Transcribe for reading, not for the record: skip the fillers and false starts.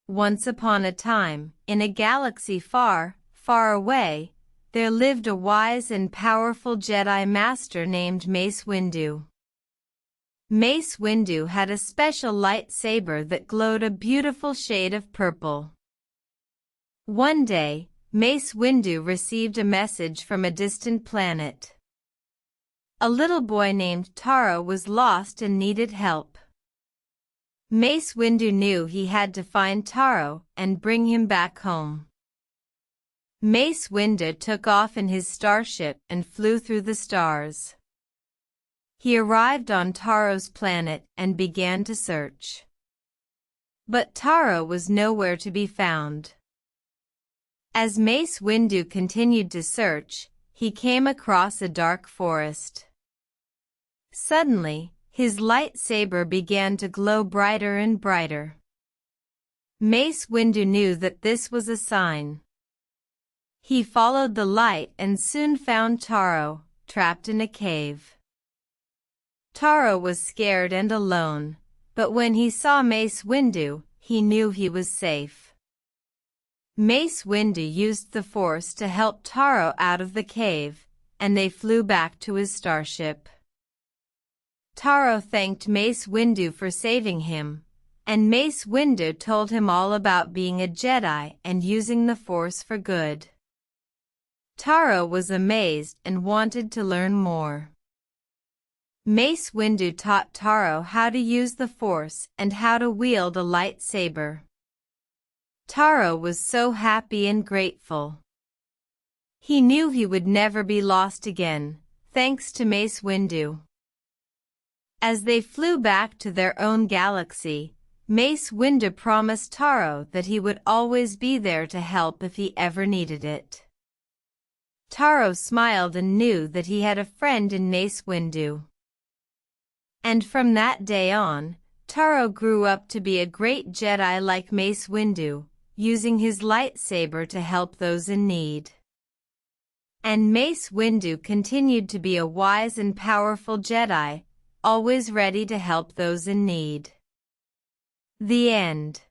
Once upon a time, in a galaxy far, far away, there lived a wise and powerful Jedi Master named Mace Windu. Mace Windu had a special lightsaber that glowed a beautiful shade of purple. One day, Mace Windu received a message from a distant planet. A little boy named Taro was lost and needed help. Mace Windu knew he had to find Taro and bring him back home. Mace Windu took off in his starship and flew through the stars. He arrived on Taro's planet and began to search. But Taro was nowhere to be found. As Mace Windu continued to search, he came across a dark forest. Suddenly, his lightsaber began to glow brighter and brighter. Mace Windu knew that this was a sign. He followed the light and soon found Taro, trapped in a cave. Taro was scared and alone, but when he saw Mace Windu, he knew he was safe. Mace Windu used the Force to help Taro out of the cave, and they flew back to his starship. Taro thanked Mace Windu for saving him, and Mace Windu told him all about being a Jedi and using the Force for good. Taro was amazed and wanted to learn more. Mace Windu taught Taro how to use the Force and how to wield a lightsaber. Taro was so happy and grateful. He knew he would never be lost again, thanks to Mace Windu. As they flew back to their own galaxy, Mace Windu promised Taro that he would always be there to help if he ever needed it. Taro smiled and knew that he had a friend in Mace Windu. And from that day on, Taro grew up to be a great Jedi like Mace Windu, using his lightsaber to help those in need. And Mace Windu continued to be a wise and powerful Jedi, always ready to help those in need. The end.